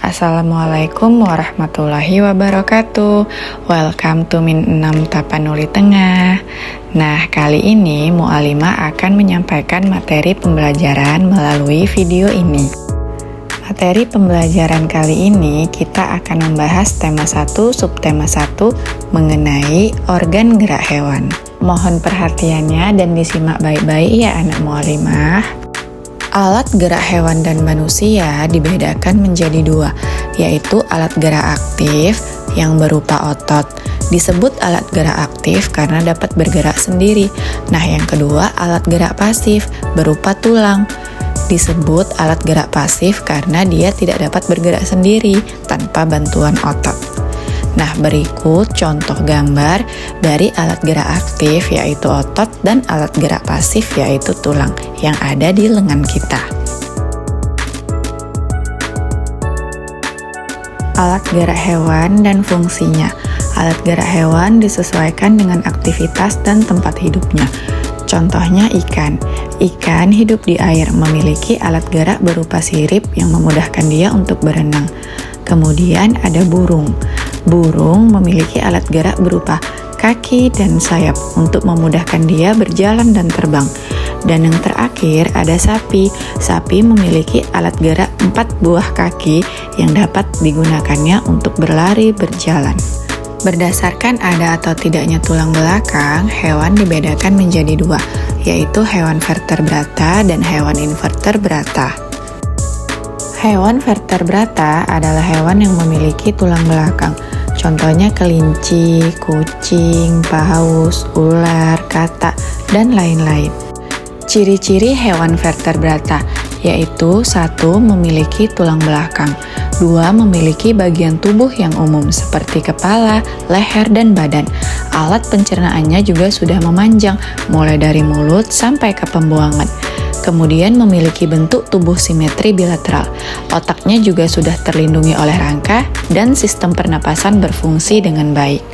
Assalamualaikum warahmatullahi wabarakatuh. Welcome to Min 6 Tapanuli Tengah. Nah, kali ini Mu'alimah akan menyampaikan materi pembelajaran melalui video ini. Materi pembelajaran kali ini kita akan membahas tema 1, subtema 1 mengenai organ gerak hewan. Mohon perhatiannya dan disimak baik-baik ya anak Mu'alimah. Alat gerak hewan dan manusia dibedakan menjadi dua, yaitu alat gerak aktif yang berupa otot. Disebut alat gerak aktif karena dapat bergerak sendiri. Nah, yang kedua alat gerak pasif berupa tulang. Disebut alat gerak pasif karena dia tidak dapat bergerak sendiri tanpa bantuan otot. Nah, berikut contoh gambar dari alat gerak aktif yaitu otot dan alat gerak pasif yaitu tulang yang ada di lengan kita. Alat gerak hewan dan fungsinya. Alat gerak hewan disesuaikan dengan aktivitas dan tempat hidupnya. Contohnya ikan. Ikan hidup di air, memiliki alat gerak berupa sirip yang memudahkan dia untuk berenang. Kemudian ada burung. Burung memiliki alat gerak berupa kaki dan sayap untuk memudahkan dia berjalan dan terbang. Dan yang terakhir ada sapi. Sapi memiliki alat gerak 4 buah kaki yang dapat digunakannya untuk berlari berjalan. Berdasarkan ada atau tidaknya tulang belakang, hewan dibedakan menjadi dua, yaitu hewan vertebrata dan hewan invertebrata. Hewan vertebrata adalah hewan yang memiliki tulang belakang. Contohnya kelinci, kucing, paus, ular, katak, dan lain-lain. Ciri-ciri hewan vertebrata yaitu 1. Memiliki tulang belakang, 2. Memiliki bagian tubuh yang umum seperti kepala, leher, dan badan. Alat pencernaannya juga sudah memanjang, mulai dari mulut sampai ke pembuangan. Kemudian memiliki bentuk tubuh simetri bilateral. Otaknya juga sudah terlindungi oleh rangka dan sistem pernapasan berfungsi dengan baik.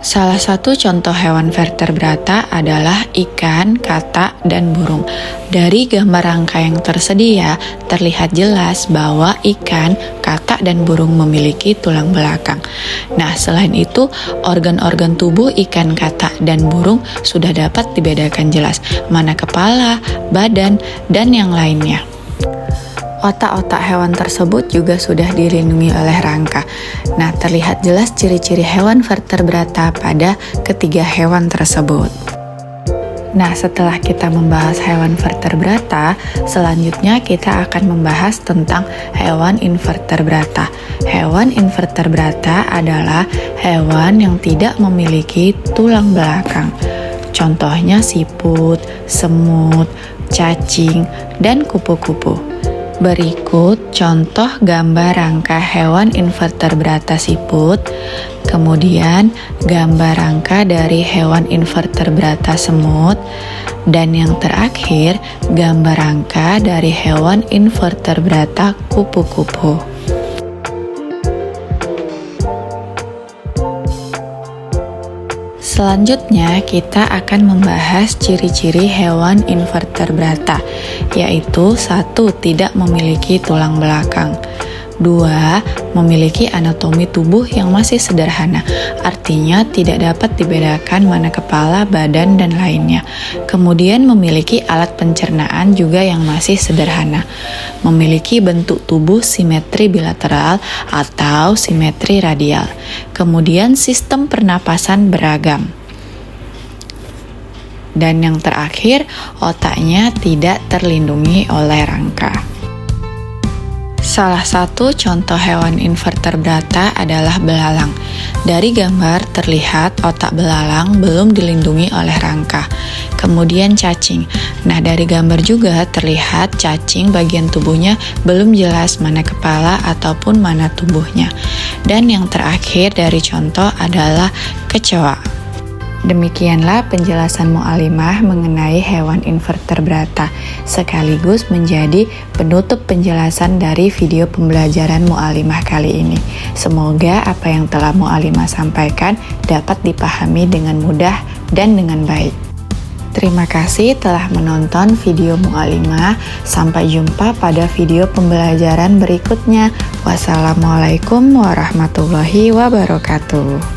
Salah satu contoh hewan vertebrata adalah ikan, katak, dan burung. Dari gambar rangka yang tersedia, terlihat jelas bahwa ikan, katak, dan burung memiliki tulang belakang. Nah, selain itu, organ-organ tubuh ikan, katak, dan burung sudah dapat dibedakan jelas, mana kepala, badan, dan yang lainnya. Otak-otak hewan tersebut juga sudah dilindungi oleh rangka. Nah, terlihat jelas ciri-ciri hewan vertebrata pada ketiga hewan tersebut. Nah, setelah kita membahas hewan vertebrata, selanjutnya kita akan membahas tentang hewan invertebrata. Hewan invertebrata adalah hewan yang tidak memiliki tulang belakang. Contohnya siput, semut, cacing, dan kupu-kupu. Berikut contoh gambar rangka hewan invertebrata siput, kemudian gambar rangka dari hewan invertebrata semut, dan yang terakhir gambar rangka dari hewan invertebrata kupu-kupu. Selanjutnya kita akan membahas ciri-ciri hewan invertebrata, yaitu 1. Tidak memiliki tulang belakang, 2. Memiliki anatomi tubuh yang masih sederhana, artinya tidak dapat dibedakan mana kepala, badan, dan lainnya. Kemudian memiliki alat pencernaan juga yang masih sederhana. Memiliki bentuk tubuh simetri bilateral atau simetri radial. Kemudian sistem pernapasan beragam. Dan yang terakhir, otaknya tidak terlindungi oleh rangka. Salah satu contoh hewan invertebrata adalah belalang. Dari gambar terlihat otak belalang belum dilindungi oleh rangka. Kemudian cacing. Nah, dari gambar juga terlihat cacing bagian tubuhnya belum jelas mana kepala ataupun mana tubuhnya. Dan yang terakhir dari contoh adalah kecoa. Demikianlah penjelasan Mu'alimah mengenai hewan invertebrata, sekaligus menjadi penutup penjelasan dari video pembelajaran Mu'alimah kali ini. Semoga apa yang telah Mu'alimah sampaikan dapat dipahami dengan mudah dan dengan baik. Terima kasih telah menonton video Mu'alimah. Sampai jumpa pada video pembelajaran berikutnya. Wassalamualaikum warahmatullahi wabarakatuh.